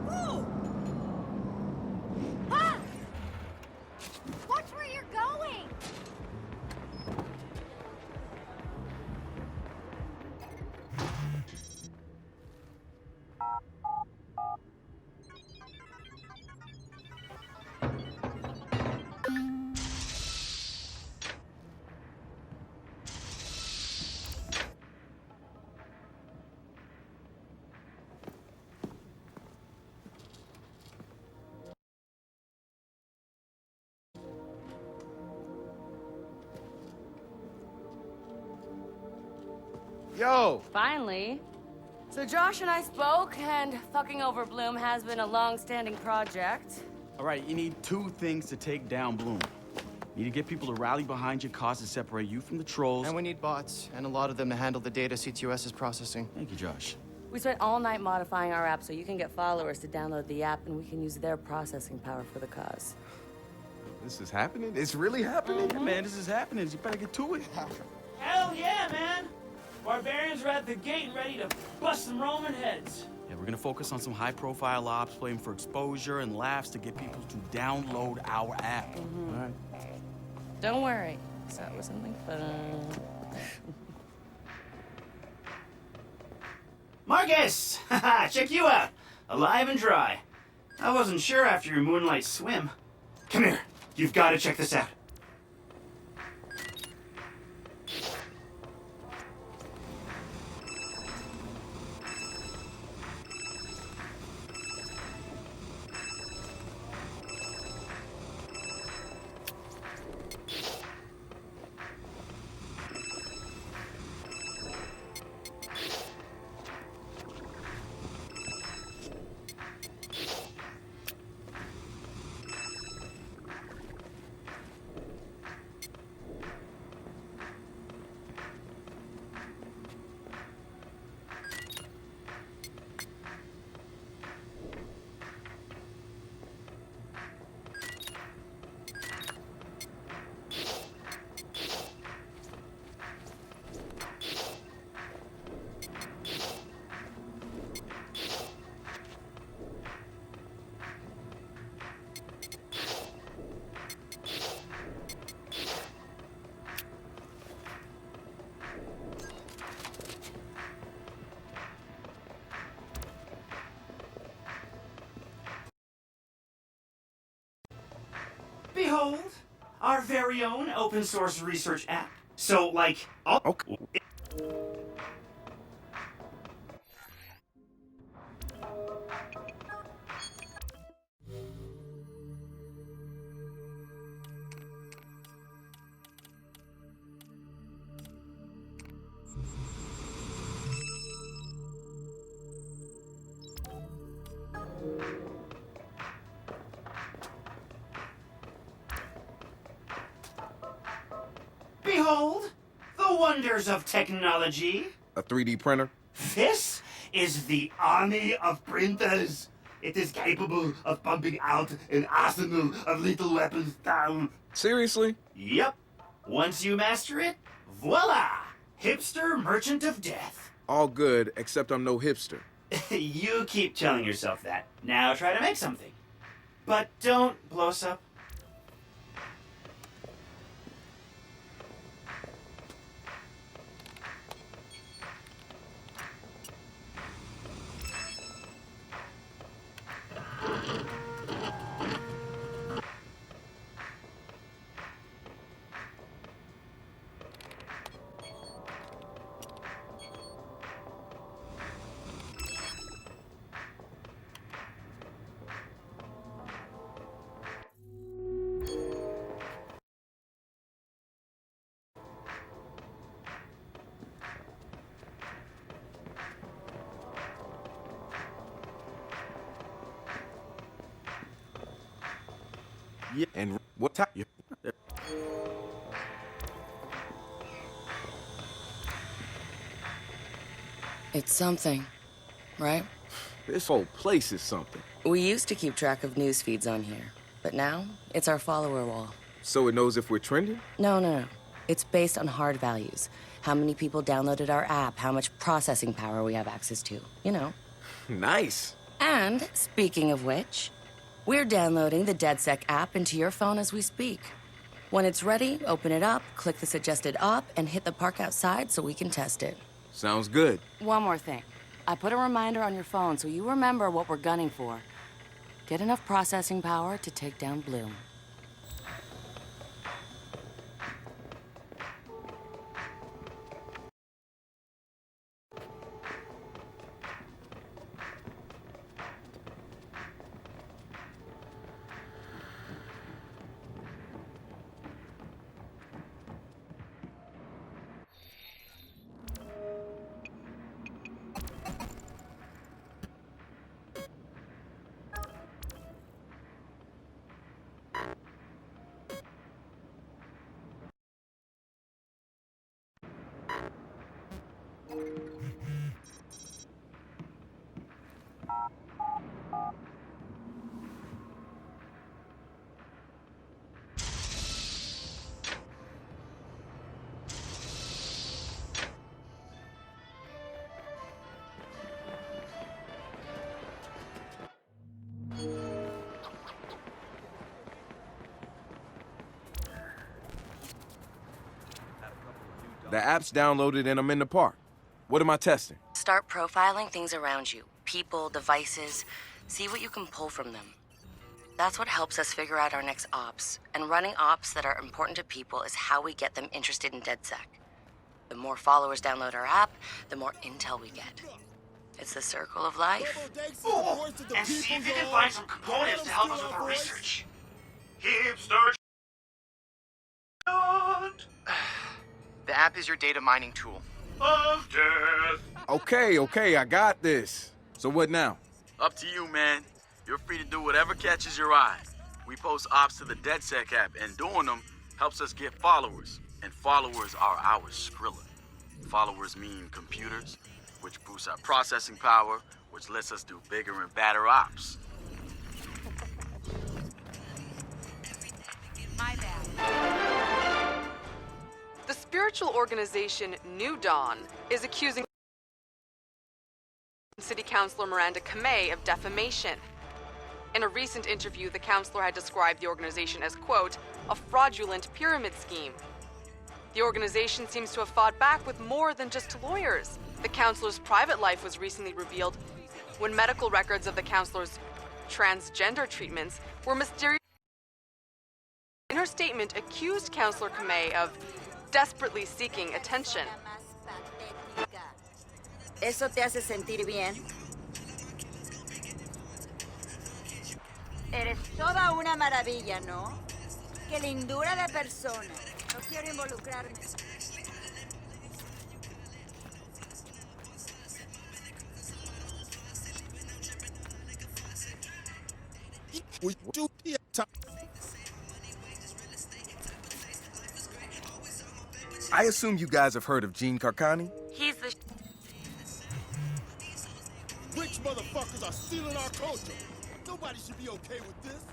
Whoa! Ah! Watch where you're going! Yo! Finally. So Josh and I spoke, and fucking over Bloom has been a long-standing project. All right, you need two things to take down Bloom. You need to get people to rally behind your cause to separate you from the trolls. And we need bots, and a lot of them to handle the data CTOS is processing. Thank you, Josh. We spent all night modifying our app so you can get followers to download the app, and we can use their processing power for the cause. This is happening? It's really happening? Yeah, man, this is happening. You better get to it. Hell yeah, man! Barbarians are at the gate and ready to bust some Roman heads. Yeah, we're gonna focus on some high-profile ops, playing for exposure and laughs to get people to download our app. All right. Don't worry, that was something fun. Marcus! Haha, check you out! Alive and dry. I wasn't sure after your moonlight swim. Come here, you've got to check this out. Behold, our very own open source research app. So, like, Okay. behold, the wonders of technology. A 3D printer? This is the army of printers. It is capable of pumping out an arsenal of lethal weapons down. Seriously? Yep. Once you master it, voila! Hipster merchant of death. All good, except I'm no hipster. You keep telling yourself that. Now try to make something. But don't blow us up. Yeah. And what time? It's something, right? This whole place is something. We used to keep track of news feeds on here, but now it's our follower wall. So it knows if we're trending? No. It's based on hard values. How many people downloaded our app, how much processing power we have access to, you know. Nice. And, speaking of which, we're downloading the DedSec app into your phone as we speak. When it's ready, open it up, click the suggested op, and hit the park outside so we can test it. Sounds good. One more thing. I put a reminder on your phone so you remember what we're gunning for. Get enough processing power to take down Bloom. The app's downloaded and I'm in the park. What am I testing? Start profiling things around you. People, devices. See what you can pull from them. That's what helps us figure out our next ops. And running ops that are important to people is how we get them interested in DedSec. The more followers download our app, the more intel we get. It's the circle of life. Oh, and see if you can find some components to help us with our research. Hipster. The app is your data mining tool. Of death. Okay, I got this. So what now? Up to you, man. You're free to do whatever catches your eye. We post ops to the DedSec app, and doing them helps us get followers. And followers are our Skrilla. Followers mean computers, which boosts our processing power, which lets us do bigger and badder ops. My bad. The spiritual organization New Dawn is accusing City Councilor Miranda Kamei of defamation. In a recent interview, the councilor had described the organization as, quote, a fraudulent pyramid scheme. The organization seems to have fought back with more than just lawyers. The councilor's private life was recently revealed when medical records of the councilor's transgender treatments were mysterious. In her statement, accused Councilor Kamei of desperately seeking attention. ¿Eso te hace sentir bien? Eres toda una maravilla, ¿no? Qué lindura de persona. No quiero involucrarme. I assume you guys have heard of Gene Carcani? He's the Rich motherfuckers are stealing our culture. Nobody should be okay with this.